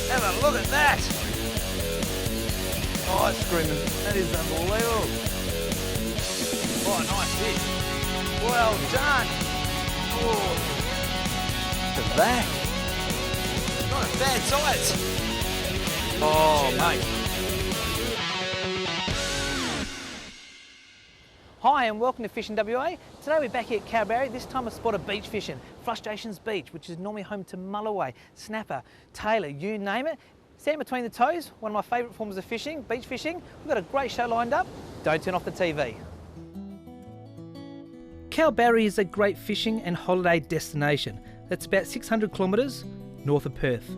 Have a look at that. Oh, it's screaming. That is unbelievable. Oh, nice fish. Well done. Oh, look at that. Not a bad size. Oh, mate. Hi and welcome to Fishing WA. Today we're back here at Cowberry. This time I spotted beach fishing. Frustrations Beach, which is normally home to Mulloway, snapper, tailor, you name it. Sand between the toes, one of my favourite forms of fishing, beach fishing. We've got a great show lined up. Don't turn off the TV. Kalbarri is a great fishing and holiday destination that's about 600 kilometres north of Perth.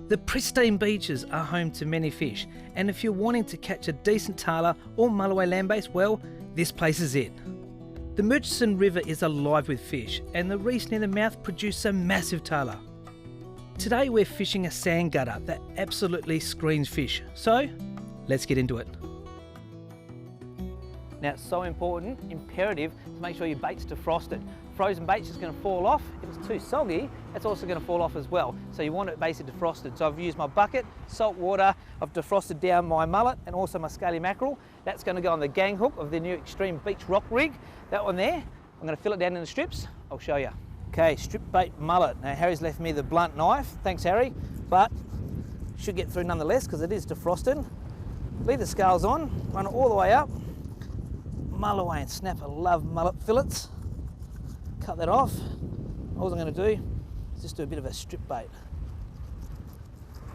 The pristine beaches are home to many fish, and if you're wanting to catch a decent tailor or Mulloway land-based, well, this place is it. The Murchison River is alive with fish, and the reefs near the mouth produce a massive tailor. Today we're fishing a sand gutter that absolutely screams fish, so let's get into it. Now it's so important, imperative, to make sure your bait's defrosted. Frozen bait's just going to fall off. If it's too soggy, it's also going to fall off as well. So you want it basically defrosted. So I've used my bucket, salt water, I've defrosted down my mullet and also my scaly mackerel. That's going to go on the gang hook of the new Extreme Beach Rock Rig. That one there, I'm going to fill it down into strips. I'll show you. Okay, strip bait mullet. Now Harry's left me the blunt knife. Thanks Harry, but should get through nonetheless because it is defrosted. Leave the scales on, run it all the way up. Mulloway and snapper love mullet fillets. Cut that off. All I'm going to do is just do a bit of a strip bait.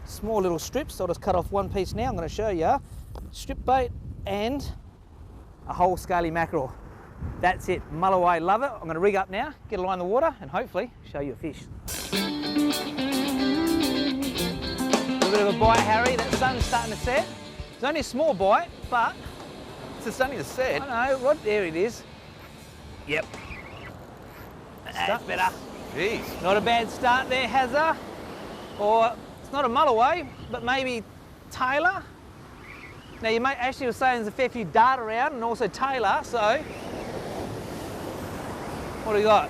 Small little strips, so I'll just cut off one piece now. I'm going to show you. Strip bait and a whole scaly mackerel. That's it, Mulloway love it. I'm going to rig up now, get a line in the water and hopefully show you a fish. A little bit of a bite, Harry. That sun's starting to set. It's only a small bite, but It's only a set. I know, Rod, there it is. Yep. That's better. Jeez. Not a bad start there, Hazza. Or it's not a Mulloway, but maybe Taylor. Now you may actually was saying there's a fair few dart around and also Taylor, so what do we got?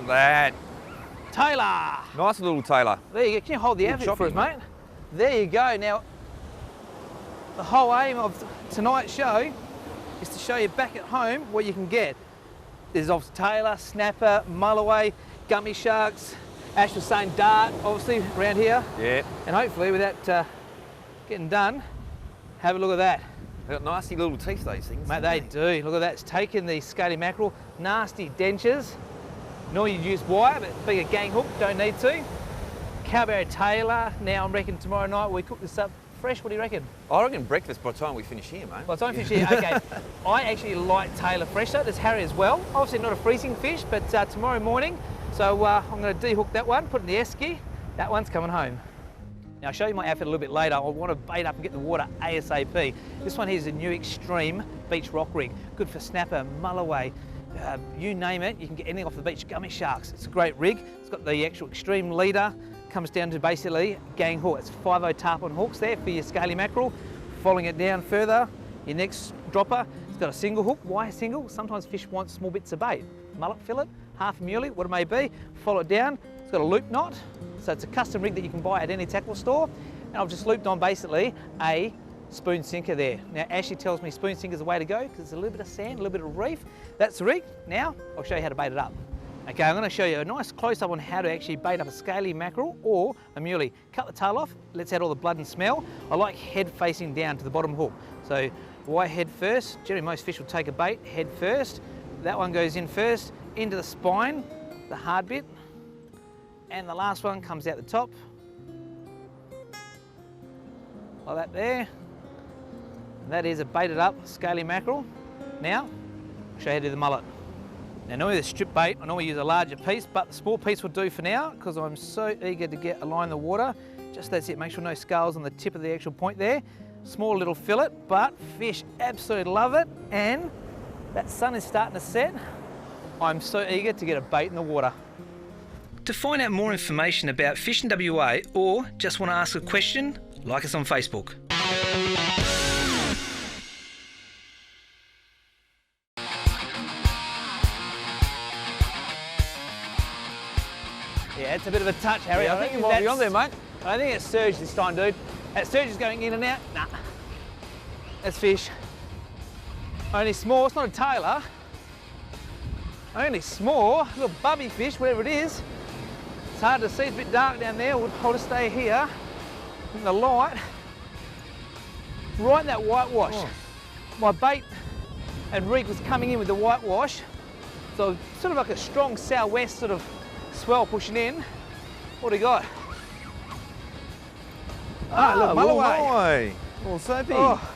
That. Taylor! Nice little tailor. There you go. Can you hold the Good outfit for us, chopping, mate? There you go. Now, the whole aim of tonight's show is to show you back at home what you can get. There's obviously tailor, snapper, Mulloway, gummy sharks. Ash was saying dart, obviously, around here. Yeah. And hopefully, without getting done, have a look at that. They've got nasty little teeth, those things. Mate, they do. Look at that. It's taken the scaly mackerel, nasty dentures. Normally you'd use wire, but being a gang hook, don't need to. Cowberry tailor. Now I'm reckoning tomorrow night we cook this up fresh. What do you reckon? I reckon breakfast by the time we finish here, mate. By the time we finish here, okay. I actually like tailor fresh though. There's Harry as well. Obviously not a freezing fish, but tomorrow morning. So I'm going to dehook that one, put it in the esky. That one's coming home. Now I'll show you my outfit a little bit later. I want to bait up and get the water ASAP. This one here is a new Extreme Beach Rock Rig. Good for snapper, Mulloway, you name it. You can get anything off the beach, gummy sharks. It's a great rig. It's got the actual Extreme leader. Comes down to basically gang hook. It's 5/0 tarpon hooks there for your scaly mackerel. Following it down further, your next dropper, it's got a single hook. Why a single? Sometimes fish want small bits of bait. Mullet fillet, half a muley, what it may be. Follow it down. It's got a loop knot. So it's a custom rig that you can buy at any tackle store. And I've just looped on basically a spoon sinker there. Now Ashley tells me spoon sinker is the way to go because there's a little bit of sand, a little bit of reef. That's the rig. Now I'll show you how to bait it up. Okay, I'm going to show you a nice close-up on how to actually bait up a scaly mackerel or a muley. Cut the tail off, let's add all the blood and smell. I like head facing down to the bottom hook. So why head first? Generally most fish will take a bait head first. That one goes in first, into the spine, the hard bit. And the last one comes out the top. Like that there. And that is a baited up scaly mackerel. Now, I'll show you how to do the mullet. Now normally the strip bait, I normally use a larger piece, but the small piece will do for now because I'm so eager to get a line in the water. Just that's it, make sure no scales on the tip of the actual point there. Small little fillet, but fish absolutely love it. And that sun is starting to set. I'm so eager to get a bait in the water. To find out more information about Fishing WA or just want to ask a question, like us on Facebook. Yeah, it's a bit of a touch, Harry. Yeah, I think you might be on there, mate. I think it's surge this time, dude. That surge is going in and out. Nah. That's fish. Only small, it's not a tailor. Only small, little bubby fish, whatever it is. It's hard to see, it's a bit dark down there. I'll just stay here in the light. Right in that whitewash. Oh. My bait and rig was coming in with the whitewash. So sort of like a strong southwest sort of swell pushing in. What do you got? Ah, look, Mulloway. Little soapy. Oh,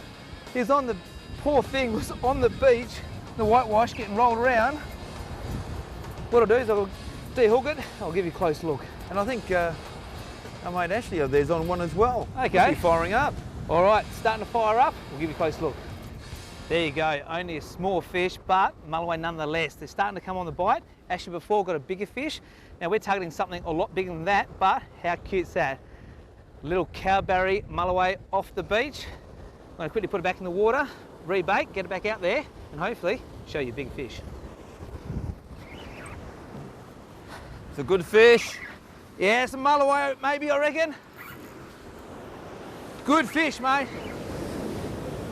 he's on the, poor thing was on the beach, the whitewash getting rolled around. What I'll do is I'll de-hook it, I'll give you a close look. And I think our mate Ashley there's on one as well. Okay. Must be firing up. All right, starting to fire up, we'll give you a close look. There you go, only a small fish, but Mulloway nonetheless. They're starting to come on the bite. Actually before got a bigger fish. Now we're targeting something a lot bigger than that, but how cute's that? Little Cowberry Mulloway off the beach. I'm gonna quickly put it back in the water, rebait, get it back out there, and hopefully show you a big fish. It's a good fish. Yeah, it's a Mulloway maybe, I reckon. Good fish, mate.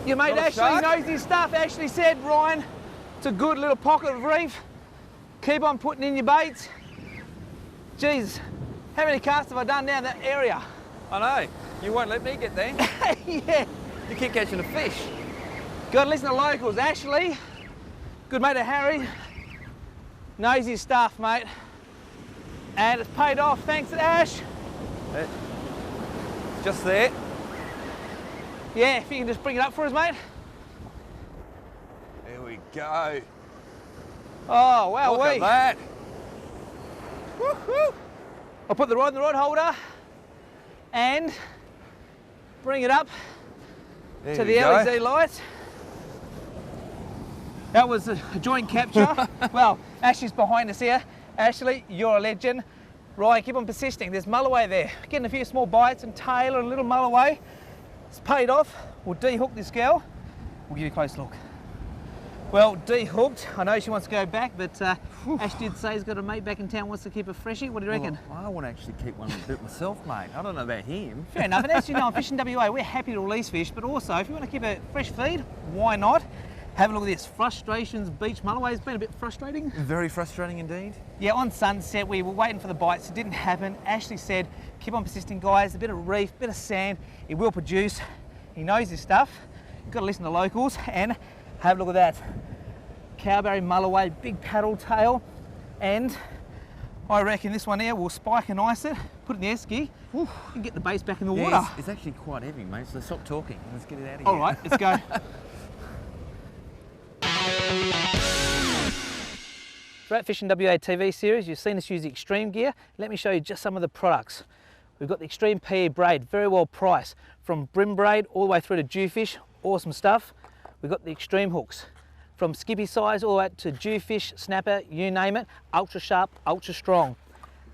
Your mate Ashley knows his stuff. Ashley said, Ryan, it's a good little pocket of reef. Keep on putting in your baits. Jeez, how many casts have I done down that area? I know. You won't let me get there. Yeah. You keep catching a fish. Got to listen to locals. Ashley, good mate of Harry, knows his stuff, mate. And it's paid off, thanks to Ash. Just there. Yeah, if you can just bring it up for us, mate. There we go. Oh, wow. Look at that. Woo-hoo. I'll put the rod in the rod holder and bring it up to the LED lights. That was a joint capture. Well, Ashley's behind us here. Ashley, you're a legend. Right, keep on persisting. There's Mulloway there. Getting a few small bites and tail and a little Mulloway. It's paid off. We'll de-hook this girl. We'll give you a close look. Well, de-hooked. I know she wants to go back, but Ash did say he's got a mate back in town, wants to keep a freshie. What do you reckon? Well, I want to actually keep one a bit myself, mate. I don't know about him. Fair enough. And as you know, on Fishing WA, we're happy to release fish, but also if you want to keep a fresh feed, why not? Have a look at this. Frustrations Beach Mulloway has been a bit frustrating. Very frustrating indeed. Yeah, on sunset, we were waiting for the bites. It didn't happen. Ashley said, keep on persisting, guys. A bit of reef, a bit of sand. It will produce. He knows his stuff. You've got to listen to locals and have a look at that. Cowberry Mulloway, big paddle tail. And I reckon this one here will spike and ice it, put it in the esky, and get the baits back in the water. It's actually quite heavy, mate, so stop talking. Let's get it out of here. All right, let's go. Throughout Fishing WA TV series, you've seen us use the extreme gear. Let me show you just some of the products. We've got the extreme PE braid, very well priced, from brim braid all the way through to jewfish, awesome stuff. We've got the extreme hooks, from skippy size all the way up to jewfish, snapper, you name it, ultra sharp, ultra strong.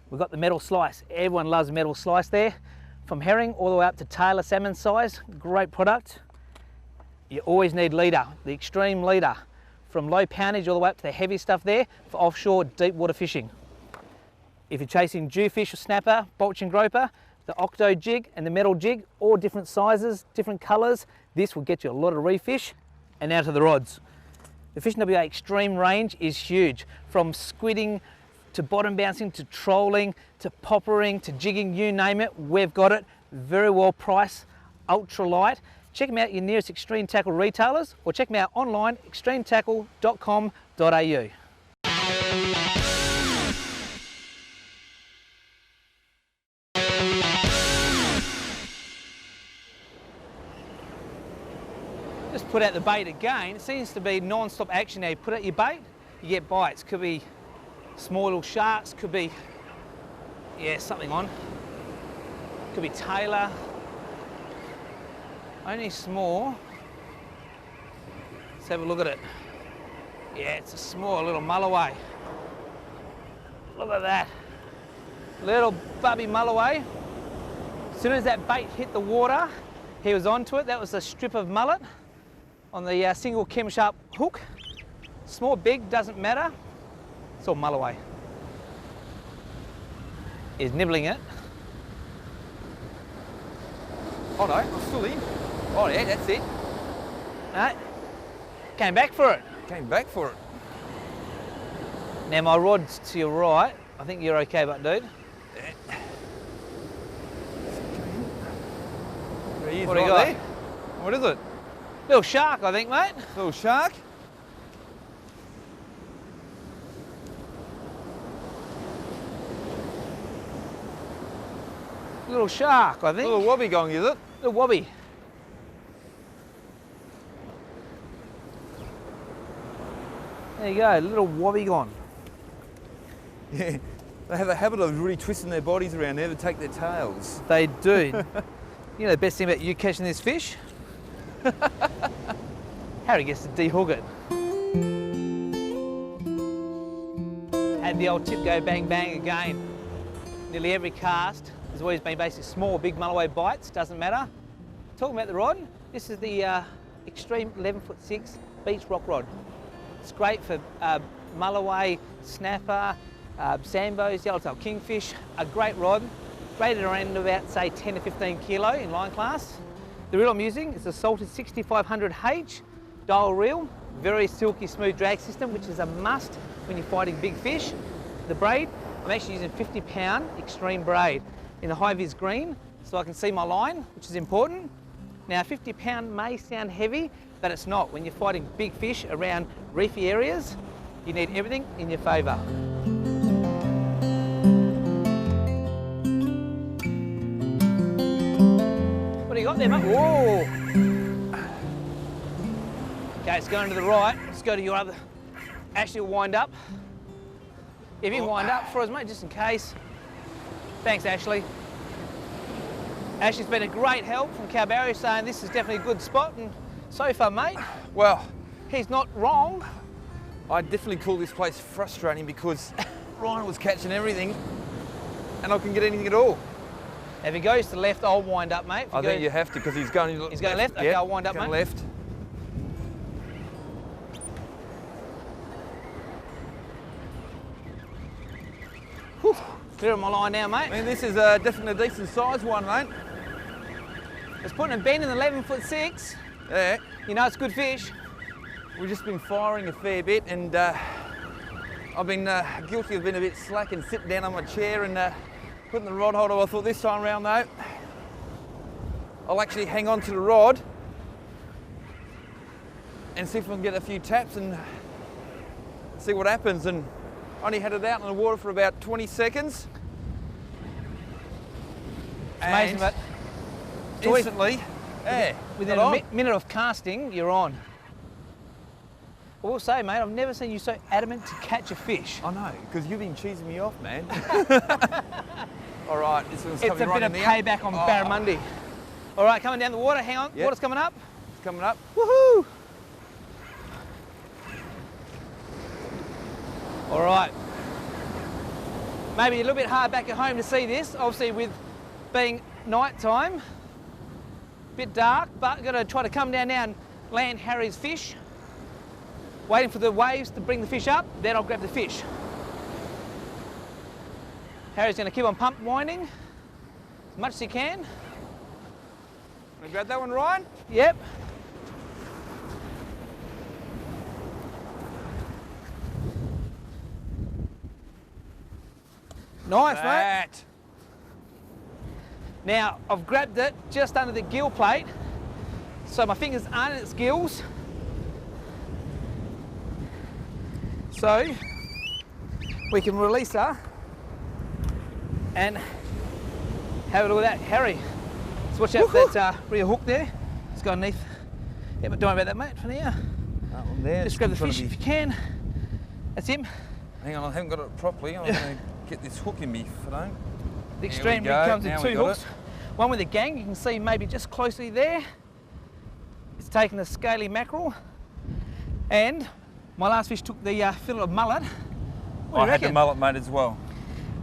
We've got the metal slice, everyone loves metal slice there. From herring all the way up to tailor salmon size, great product. You always need leader, the extreme leader. From low poundage all the way up to the heavy stuff there for offshore deep water fishing. If you're chasing jewfish or snapper, bulch and groper, the octo jig and the metal jig, all different sizes, different colours, this will get you a lot of reef fish and out of the rods. The Fishing WA extreme range is huge, from squidding to bottom bouncing to trolling to poppering to jigging, you name it, we've got it. Very well priced, ultra light. Check them out at your nearest extreme tackle retailers or check them out online, extremetackle.com.au. Just put out the bait again. It seems to be non-stop action now. You put out your bait, you get bites. Could be small little sharks, could be, yeah, something on. Could be tailor. Only small. Let's have a look at it. Yeah, it's a small little Mulloway. Look at that. Little bubby Mulloway. As soon as that bait hit the water, he was onto it. That was a strip of mullet on the single Chem Sharp hook. Small, big, doesn't matter. It's all Mulloway. He's nibbling it. Oh no, I'm still in. Oh yeah, that's it. No, came back for it. Came back for it. Now my rod's to your right. I think you're okay, but dude. There he is, What do you right got? there. What is it? Little shark, I think, mate. Little shark. Little shark, I think. Little wobbegong, is it? Little wobby. There you go, little wobbegong. Yeah. They have a habit of really twisting their bodies around there to take their tails. They do. You know the best thing about you catching this fish? Harry gets to dehook it. Had the old tip go bang bang again. Nearly every cast has always been basically small, big Mulloway bites, doesn't matter. Talking about the rod, this is the Extreme 11'6" beach rock rod. It's great for Mulloway, snapper, sambos, yellowtail kingfish. A great rod, rated around about say 10 to 15 kilo in line class. The reel I'm using is a salted 6500H dial reel, very silky smooth drag system, which is a must when you're fighting big fish. The braid, I'm actually using 50-pound extreme braid in the high vis green so I can see my line, which is important. Now 50-pound may sound heavy, but it's not. When you're fighting big fish around reefy areas, you need everything in your favour. What do you got there, mate? Whoa! Okay, it's going to the right. Let's go to your other. Ashley will wind up. If you can wind up for us, mate, just in case. Thanks, Ashley. Ashley's been a great help from Cowberry, saying this is definitely a good spot, and so far, mate, Well, he's not wrong. I definitely call this place frustrating because Ryan was catching everything and I couldn't get anything at all. If he goes to the left, I'll wind up, mate. I think you have to because he's going He's going left? Okay, I'll wind up, going mate. left. Whew. Clear on my line now, mate. I mean, this is definitely a decent sized one, mate. It's putting a bend in the 11'6". Yeah. You know it's good fish. We've just been firing a fair bit and I've been guilty of being a bit slack and sitting down on my chair and putting the rod holder. I thought this time round though, I'll actually hang on to the rod and see if I can get a few taps and see what happens. And I only had it out in the water for about 20 seconds. It's amazing, but instantly, yeah, within a minute of casting, you're on. I will say, mate, I've never seen you so adamant to catch a fish. I know, because you've been cheesing me off, man. All right, this one's It's coming a right bit of in there. payback on barramundi. All right, coming down the water. Hang on, Yep. water's coming up. It's coming up. Woohoo! All right. Maybe a little bit hard back at home to see this, obviously with being night time. Bit dark, but going to try to come down now and land Harry's fish. Waiting for the waves to bring the fish up, then I'll grab the fish. Harry's going to keep on pump winding as much as he can. Want to grab that one, Ryan? Yep. Nice, mate. That. Now, I've grabbed it just under the gill plate, so my fingers aren't in its gills. So, we can release her and have a look at that. Harry, let's watch out for that rear hook there. It's got underneath. Yeah, but don't worry about that, mate, for now. That one there. Just grab the fish if you can. That's him. Hang on, I haven't got it properly. I'm going to get this hook in me if I don't. The extreme rig go. comes Now with we two got hooks. One with a gang, you can see maybe just closely there. It's taking the scaly mackerel. And my last fish took the fillet of mullet. What do you I had the reckon? mullet, mate, as well.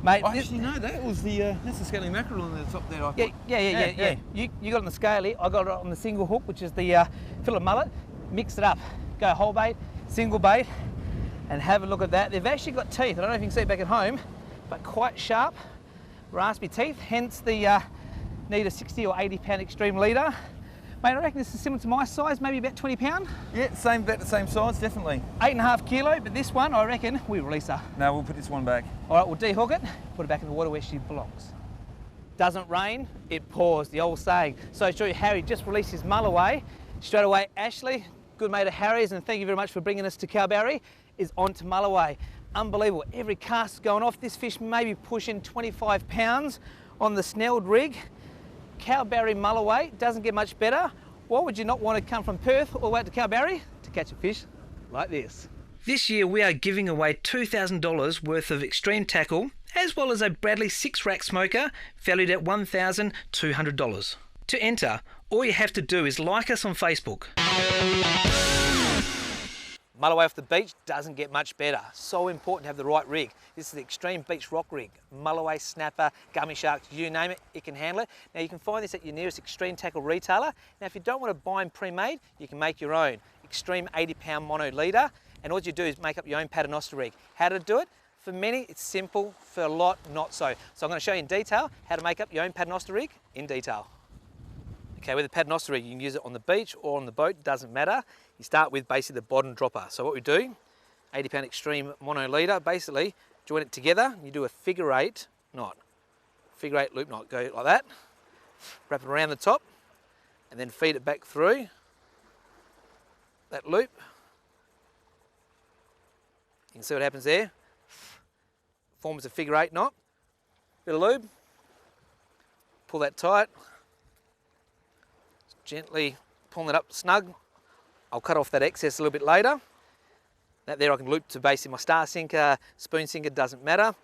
Mate, I actually know that was the that's the scaly mackerel on the top there. I thought. yeah. You got it on the scaly, I got it on the single hook, which is the fillet mullet. Mix it up. Go whole bait, single bait, and have a look at that. They've actually got teeth. I don't know if you can see it back at home, but quite sharp, raspy teeth, hence the need a 60 or 80 pound extreme leader. Mate, I reckon this is similar to my size, maybe about 20 pound. Yeah, about the same size, definitely. 8.5 kilo, but this one, I reckon, we release her. No, we'll put this one back. All right, we'll dehook it, put it back in the water where she belongs. Doesn't rain, it pours, the old saying. So to show you Harry just released his Mulloway. Straight away, Ashley, good mate of Harry's, and thank you very much for bringing us to Cowberry, is on to Mulloway. Unbelievable, every cast going off. This fish may be pushing 25 pounds on the snelled rig. Cowberry Mulloway doesn't get much better. Why would you not want to come from Perth all the way out to Cowberry to catch a fish like this? This year we are giving away $2,000 worth of extreme tackle, as well as a Bradley 6-rack smoker valued at $1,200. To enter, all you have to do is like us on Facebook. Mulloway off the beach doesn't get much better. So important to have the right rig. This is the Extreme Beach Rock rig. Mulloway, snapper, gummy sharks, you name it, it can handle it. Now you can find this at your nearest extreme tackle retailer. Now if you don't want to buy them pre-made, you can make your own. Extreme 80 pound mono leader. And all you do is make up your own Paternoster rig. How to do it? For many, it's simple. For a lot, not so. So I'm going to show you in detail how to make up your own Paternoster rig in detail. Okay, with the Paternoster rig, you can use it on the beach or on the boat, doesn't matter. You start with basically the bottom dropper. So what we do, 80 pound extreme mono leader, basically join it together, you do a figure 8 knot. Figure 8 loop knot, go like that, wrap it around the top, and then feed it back through that loop. You can see what happens there. Forms a figure 8 knot, bit of lube, pull that tight, gently pulling it up snug. I'll cut off that excess a little bit later. That there I can loop to basically my star sinker, spoon sinker, doesn't matter.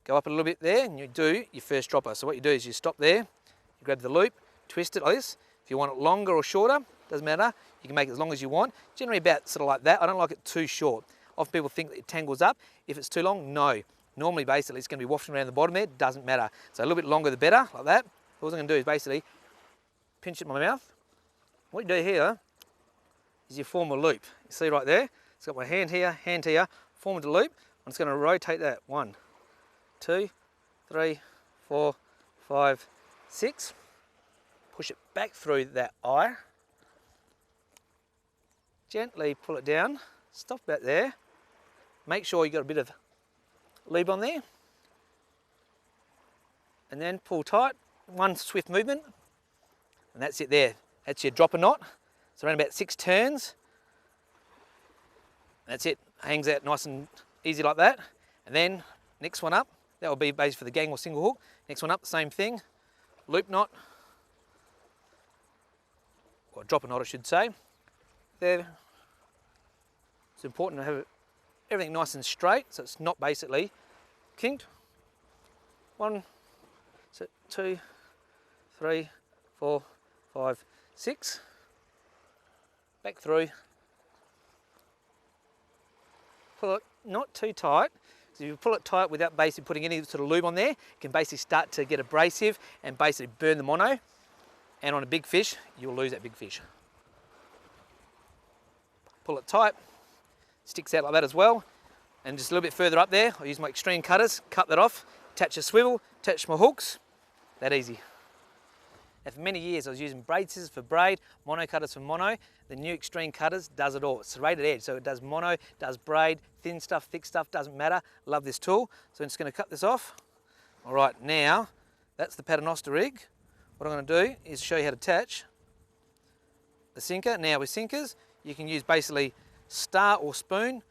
Go up a little bit there and you do your first dropper. So what you do is you stop there, you grab the loop, twist it like this. If you want it longer or shorter, doesn't matter. You can make it as long as you want. Generally about sort of like that. I don't like it too short. Often people think that it tangles up. If it's too long, no. Normally basically it's going to be wafting around the bottom there, doesn't matter. So a little bit longer the better, like that. All I'm going to do is basically pinch it in my mouth. What you do here is you form a loop. You see right there? It's got my hand here, formed a loop. I'm just going to rotate that. 1, 2, 3, 4, 5, 6. Push it back through that eye. Gently pull it down. Stop about there. Make sure you got a bit of lube on there. And then pull tight. One swift movement. And that's it there. That's your dropper knot. It's around about 6 turns. That's it. Hangs out nice and easy like that. And then next one up, that will be basically for the gang or single hook. Next one up, the same thing. Loop knot. Or dropper knot I should say. There. It's important to have everything nice and straight so it's not basically kinked. 1, 2, 3, 4, 5, 6. Back through. Pull it not too tight. So if you pull it tight without basically putting any sort of lube on there, it can basically start to get abrasive and basically burn the mono. And on a big fish, you'll lose that big fish. Pull it tight, sticks out like that as well. And just a little bit further up there, I'll use my extreme cutters, cut that off, attach a swivel, attach my hooks, that easy. Now for many years I was using braid scissors for braid, mono cutters for mono. The new extreme cutters does it all. It's serrated edge, so it does mono, does braid, thin stuff, thick stuff, doesn't matter. Love this tool. So I'm just going to cut this off. All right, now that's the Paternoster rig. What I'm going to do is show you how to attach the sinker. Now with sinkers, you can use basically star or spoon.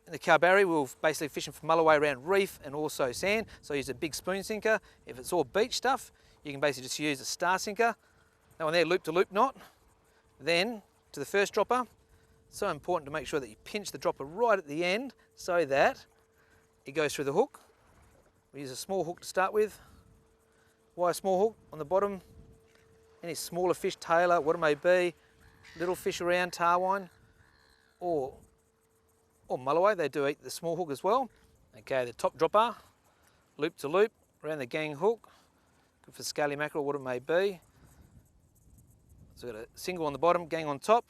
In the Cowberry, we're basically fishing for mulloway around reef and also sand, so I use a big spoon sinker. If it's all beach stuff, you can basically just use a star sinker. That one there, loop to loop knot. Then to the first dropper. So important to make sure that you pinch the dropper right at the end so that it goes through the hook. We use a small hook to start with. Why a small hook? On the bottom, any smaller fish, tailor, what it may be, little fish around, tarwine, or mulloway, they do eat the small hook as well. Okay, the top dropper, loop to loop, around the gang hook, good for scaly mackerel, what it may be. So we've got a single on the bottom, gang on top,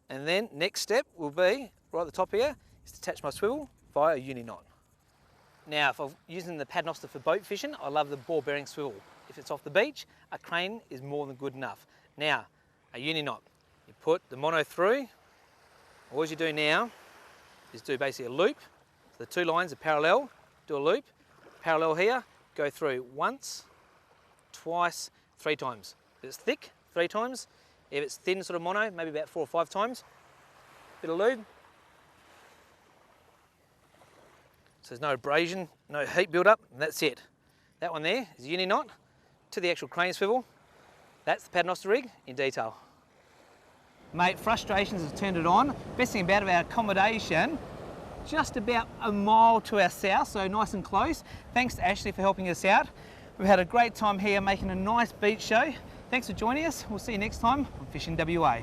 and then next step will be, right at the top here, is to attach my swivel via a uni knot. Now, if I'm using the Paternoster for boat fishing, I love the ball bearing swivel. if it's off the beach, a crane is more than good enough. Now, a uni knot. You put the mono through. All you do now is do basically a loop. So the two lines are parallel, do a loop. Parallel here, go through once, twice, 3 times. If it's thick, 3 times. If it's thin sort of mono, maybe about 4 or 5 times. Bit of lube. So there's no abrasion, no heat build up, and that's it. That one there is a uni knot to the actual crane swivel. That's the Paternoster rig in detail. Mate, frustrations has turned it on. Best thing about our accommodation, just about a mile to our south, so nice and close. Thanks to Ashley for helping us out. We've had a great time here making a nice beach show. Thanks for joining us. We'll see you next time on Fishing WA.